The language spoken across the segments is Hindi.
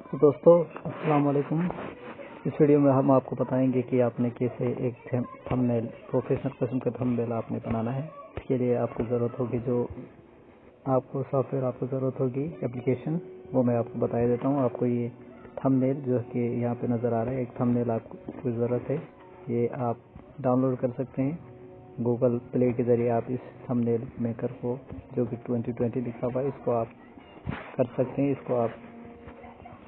तो दोस्तों अस्सलाम वालेकुम। इस वीडियो में हम आपको बताएंगे कि आपने कैसे एक थंबनेल प्रोफेशनल किस्म का थंबनेल आपने बनाना है। इसके लिए आपको ज़रूरत होगी आपको ज़रूरत होगी एप्लीकेशन, वो मैं आपको बता देता हूँ। आपको ये थंबनेल जो कि यहाँ पे नज़र आ रहा है, एक थंबनेल आपको ज़रूरत है। ये आप डाउनलोड कर सकते हैं गूगल प्ले के ज़रिए। आप इस थंबनेल मेकर को, जो कि 2020 लिखा हुआ है, इसको आप कर सकते हैं। इसको आप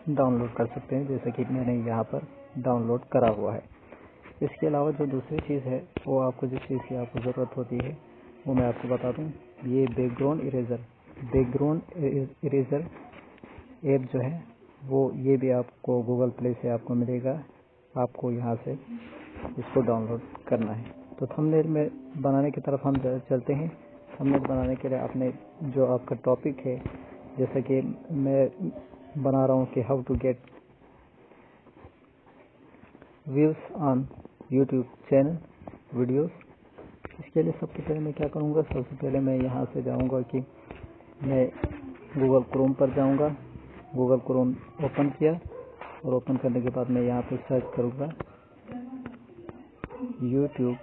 डाउनलोड कर सकते हैं, जैसे कि मैंने यहाँ पर डाउनलोड करा हुआ है। इसके अलावा जो दूसरी चीज़ है, वो आपको जिस चीज़ की आपको ज़रूरत होती है वो मैं आपको बता दूँ। ये बैकग्राउंड इरेज़र ऐप जो है वो, ये भी आपको गूगल प्ले से आपको मिलेगा। आपको यहाँ से इसको डाउनलोड करना है। तो थंबनेल में बनाने की तरफ हम चलते हैं। थंबनेल बनाने के लिए आपने जो आपका टॉपिक है, जैसे कि मैं बना रहा हूँ कि how to get views on YouTube channel videos. इसके लिए सबसे पहले मैं क्या करूँगा, सबसे पहले मैं यहाँ से जाऊँगा कि मैं गूगल क्रोम पर जाऊँगा। गूगल क्रोम ओपन किया और ओपन करने के बाद मैं यहाँ पर सर्च करूँगा यूट्यूब।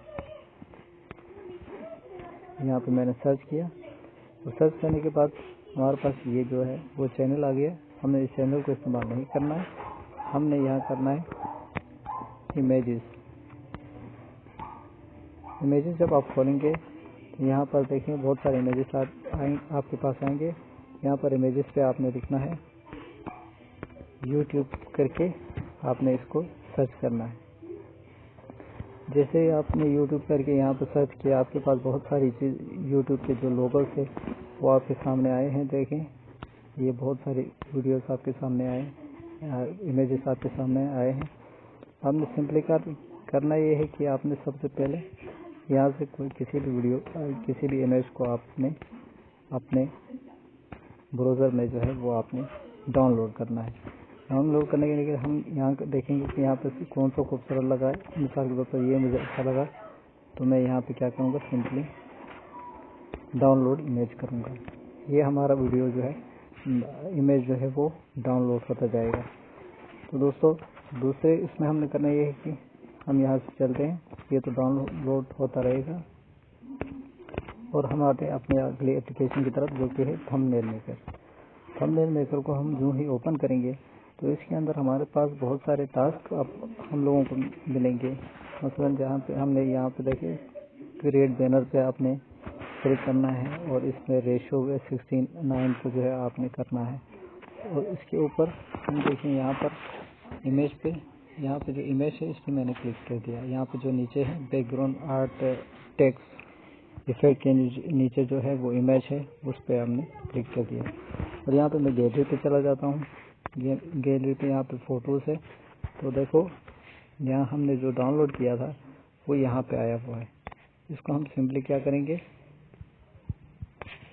यहाँ पे मैंने सर्च किया और सर्च करने के बाद हमारे पास ये जो है वो चैनल आ गया। हमने इस चैनल को इस्तेमाल नहीं करना है, हमने यहाँ करना है इमेजेस। जब आप खोलेंगे तो यहाँ पर देखें बहुत सारे इमेजेस आपके पास आएंगे। यहाँ पर इमेजेस पे आपने लिखना है यूट्यूब करके, आपने इसको सर्च करना है। जैसे ही आपने यूट्यूब करके यहाँ पर सर्च किया, आपके पास बहुत सारी चीज़ यूट्यूब के जो लोगोस है वो आपके सामने आए हैं। देखें, ये बहुत सारी वीडियोस आपके सामने आए, इमेजेस आपके सामने आए हैं। आपने सिंपली करना ये है कि आपने सबसे पहले यहाँ से किसी भी इमेज को आपने अपने ब्राउज़र में जो है वो आपने डाउनलोड करना है। डाउनलोड करने के लिए हम यहाँ देखेंगे कि यहाँ पे कौन सा खूबसूरत लगा है। मिसाल के तौर पर ये मुझे अच्छा लगा, तो मैं यहाँ पे क्या करूँगा, सिंपली डाउनलोड इमेज करूँगा। ये हमारा वीडियो जो है, इमेज जो है वो डाउनलोड होता जाएगा। तो दोस्तों, दूसरे इसमें हमने करना ये है कि हम यहाँ से चलते हैं, ये तो डाउनलोड होता रहेगा और हम आते हैं अपने अगले एप्लीकेशन की तरफ, जो कि है थंबनेल मेकर। थंबनेल मेकर को हम जो ही ओपन करेंगे तो इसके अंदर हमारे पास बहुत सारे टास्क हम लोगों को मिलेंगे। मसलन जहाँ पे हमने यहाँ पे देखे क्रिएट बैनर पे आपने क्लिक करना है और इसमें रेशो 16:9 को जो है आपने करना है। और इसके ऊपर हम देखें यहाँ पर इमेज पे, यहाँ पे जो इमेज है इस पर मैंने क्लिक कर दिया। यहाँ पे जो नीचे है बैकग्राउंड आर्ट टेक्स्ट इफेक्ट के नीचे जो है वो इमेज है, उस पर हमने क्लिक कर दिया। और यहाँ पे मैं गैलरी पे चला जाता हूँ। गैलरी पे यहाँ पे फोटोज है, तो देखो यहाँ हमने जो डाउनलोड किया था वो यहाँ पे आया हुआ है। इसको हम सिंपली क्या करेंगे,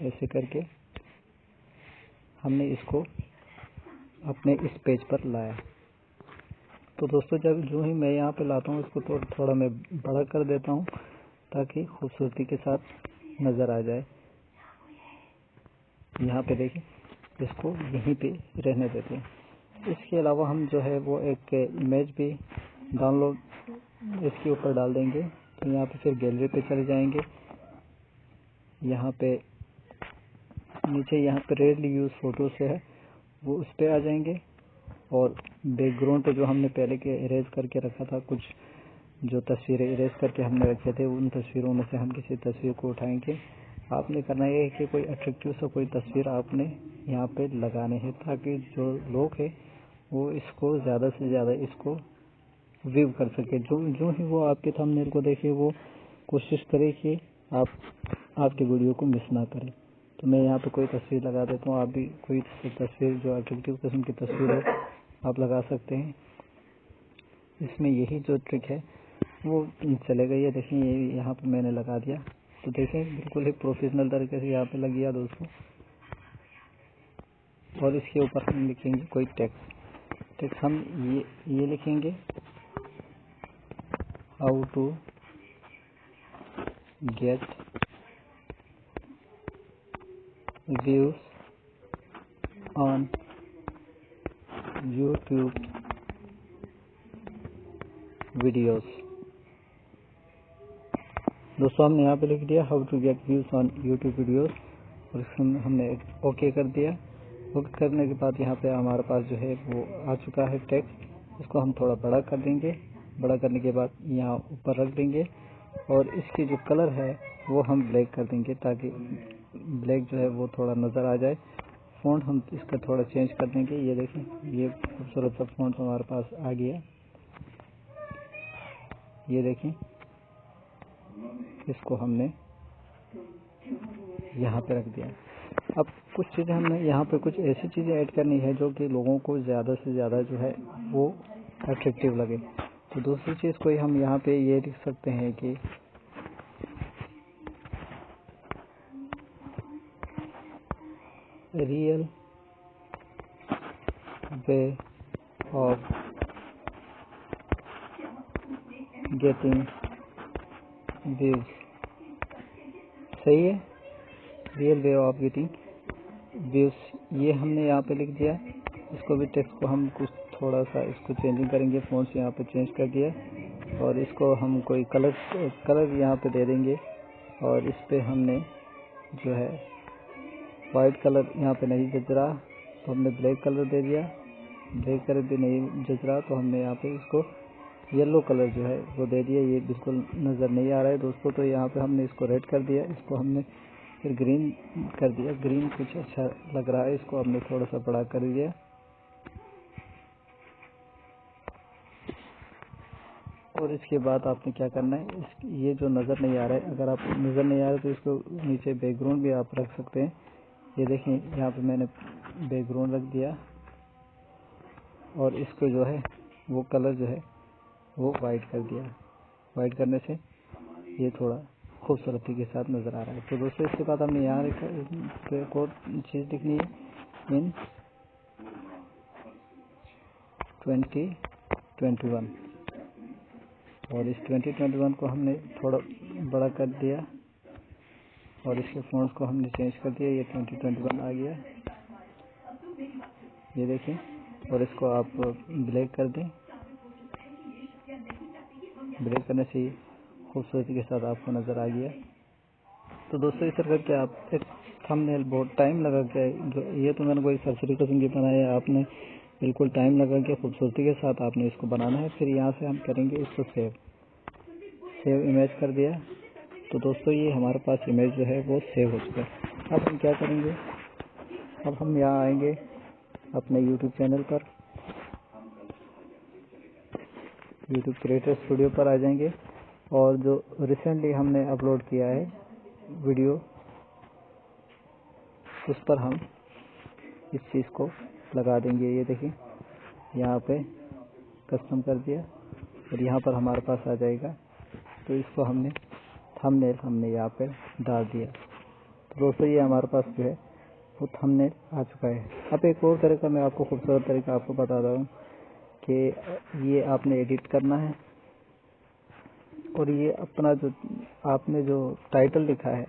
ऐसे करके हमने इसको अपने इस पेज पर लाया। तो दोस्तों, जो ही मैं यहाँ पे लाता हूँ इसको तो थोड़ा मैं बड़ा कर देता हूँ ताकि खूबसूरती के साथ नज़र आ जाए। यहाँ पे देखिए, इसको यहीं पे रहने देते हैं। इसके अलावा हम जो है वो एक इमेज भी डाउनलोड इसके ऊपर डाल देंगे। तो यहाँ पे फिर गैलरी पे चले जाएंगे। यहाँ पे नीचे यहाँ पे रेयरली यूज फोटो से है, वो उस पर आ जाएंगे। और बैकग्राउंड पे जो हमने पहले के इरेज करके रखा था, कुछ जो तस्वीरें इरेज करके हमने रखे थे, उन तस्वीरों में से हम किसी तस्वीर को उठाएंगे। आपने करना ये है कि कोई अट्रैक्टिव सा कोई तस्वीर आपने यहाँ पे लगाने हैं, ताकि जो लोग हैं वो इसको ज़्यादा से ज़्यादा इसको व्यू कर सके। जो ही वो आपके थंबनेल को देखे वो कोशिश करे कि आपके वीडियो को मिस ना करें। तो मैं यहाँ पे कोई तस्वीर लगा देता हूँ। आप भी कोई तस्वीर जो अट्रैक्टिव किस्म की तस्वीर है आप लगा सकते हैं। इसमें यही जो ट्रिक है वो चलेगा। ये देखें, ये यहाँ पे मैंने लगा दिया, तो देखें बिल्कुल ही प्रोफेशनल तरीके से यहाँ पे लग गया दोस्तों। और इसके ऊपर हम लिखेंगे कोई टेक्स्ट हम ये लिखेंगे, how to get views on YouTube videos. दोस्तों हमने यहाँ पे लिख दिया how to get views on YouTube videos और हमने ओके कर दिया। ओके करने के बाद यहाँ पे हमारे पास जो है वो आ चुका है टेक्स्ट। इसको हम थोड़ा बड़ा कर देंगे। बड़ा करने के बाद यहाँ ऊपर रख देंगे और इसकी जो कलर है वो हम ब्लैक कर देंगे ताकि ब्लैक जो है वो थोड़ा नज़र आ जाए। फ़ॉन्ट हम इसका थोड़ा चेंज कर देंगे। ये देखें, ये खूबसूरत सा फ़ॉन्ट हमारे पास आ गया। ये देखें, इसको हमने यहाँ पे रख दिया। अब कुछ चीज़ें हमने यहाँ पे कुछ ऐसी चीज़ें ऐड करनी है जो कि लोगों को ज़्यादा से ज़्यादा जो है वो अट्रैक्टिव लगे। तो दूसरी चीज़ कोई हम यहाँ पे ये लिख सकते हैं कि real way of getting views. सही है, real way of getting views, ये हमने यहाँ पे लिख दिया। इसको भी टेक्स्ट को हम कुछ थोड़ा सा इसको चेंजिंग करेंगे। फ़ॉन्ट्स यहाँ पे चेंज कर दिया और इसको हम कोई कलर यहाँ पे दे देंगे और इस पे हमने जो है वाइट कलर यहाँ पे नहीं जच रहा तो हमने ब्लैक कलर दे दिया। ब्लैक कलर भी नहीं जच रहा तो हमने यहाँ पे इसको येलो कलर जो है वो दे दिया। ये बिल्कुल नज़र नहीं आ रहा है दोस्तों, तो यहाँ पे हमने इसको रेड कर दिया। इसको हमने फिर ग्रीन कर दिया। ग्रीन कुछ अच्छा लग रहा है, इसको हमने थोड़ा सा बड़ा कर दिया। और इसके बाद आपने क्या करना है, ये जो नज़र नहीं आ रहा है, अगर आप नज़र नहीं आ रहा तो इसको नीचे बैकग्राउंड भी आप रख सकते हैं। ये देखें, यहाँ पे मैंने बैकग्राउंड रख दिया और इसको जो है वो कलर जो है वो वाइट कर दिया। वाइट करने से ये थोड़ा खूबसूरती के साथ नज़र आ रहा है। तो दोस्तों इसके बाद हमने यहाँ एक और चीज़ लिखनी है, इन 2021, और इस 2021 को हमने थोड़ा बड़ा कर दिया और इसके फ़ॉन्ट्स को हमने चेंज कर दिया। ये 2021 आ गया, ये देखें। और इसको आप ब्लैक कर दें। ब्लैक करने से खूबसूरती के साथ आपको नज़र आ गया। तो दोस्तों इस तरह करके आप एक थंबनेल बहुत टाइम लगा के, जो ये तो मैंने कोई सरसरी किस्म की बनाया है, आपने बिल्कुल टाइम लगा के खूबसूरती के साथ आपने इसको बनाना है। फिर यहाँ से हम करेंगे इसको सेव इमेज कर दिया। तो दोस्तों ये हमारे पास इमेज जो है वो सेव हो चुका है। अब हम क्या करेंगे, अब हम यहाँ आएंगे अपने YouTube चैनल पर, YouTube क्रिएटर स्टूडियो पर आ जाएंगे और जो रिसेंटली हमने अपलोड किया है वीडियो, उस पर हम इस चीज़ को लगा देंगे। ये देखिए, यहाँ पे कस्टम कर दिया और यहाँ पर हमारे पास आ जाएगा। तो इसको हमने थंबनेल हमने यहाँ पे डाल दिया। तो दोस्तों ये हमारे पास जो है वो थंबनेल आ चुका है। अब एक और तरीका मैं आपको खूबसूरत तरीका आपको बता रहा हूँ कि ये आपने एडिट करना है और ये अपना जो आपने जो टाइटल लिखा है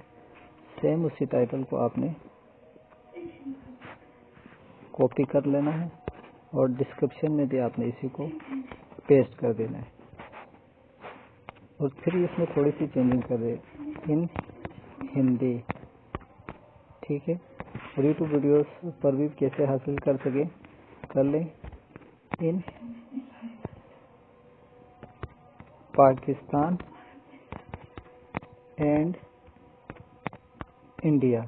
सेम उसी टाइटल को आपने कॉपी कर लेना है और डिस्क्रिप्शन में भी आपने इसी को पेस्ट कर देना है और फिर इसमें थोड़ी सी चेंजिंग कर दे इन हिंदी, ठीक है। और यूट्यूब वीडियोस पर भी कैसे हासिल कर लें, इन पाकिस्तान एंड इंडिया।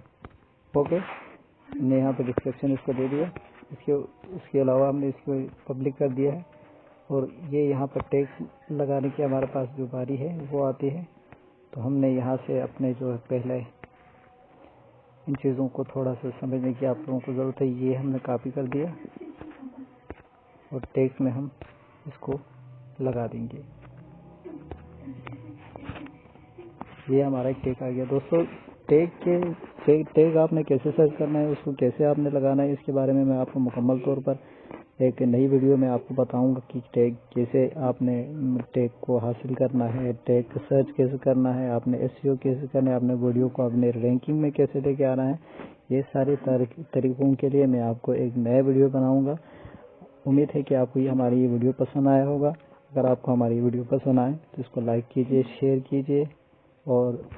ओके, हमने यहाँ पे डिस्क्रिप्शन इसको दे दिया। इसके अलावा हमने इसको पब्लिक कर दिया है और ये यहाँ पर टैग लगाने की हमारे पास जो बारी है वो आती है। तो हमने यहाँ से अपने जो पहले इन चीज़ों को थोड़ा सा समझने की आप लोगों को ज़रूरत है। ये हमने कॉपी कर दिया और टैग में हम इसको लगा देंगे। ये हमारा एक टैग आ गया। दोस्तों टैग आपने कैसे सर्च करना है, उसको कैसे आपने लगाना है, इसके बारे में मैं आपको मुकम्मल तौर पर एक नई वीडियो में आपको बताऊंगा कि टैग कैसे आपने टैग को हासिल करना है, टैग सर्च कैसे करना है, आपने एसईओ कैसे करना है, आपने वीडियो को अपने रैंकिंग में कैसे लेके आना है। ये सारे तरीकों के लिए मैं आपको एक नया वीडियो बनाऊंगा उम्मीद है कि आपको ये हमारी ये वीडियो पसंद आया होगा। अगर आपको हमारी वीडियो पसंद आए तो इसको लाइक कीजिए, शेयर कीजिए और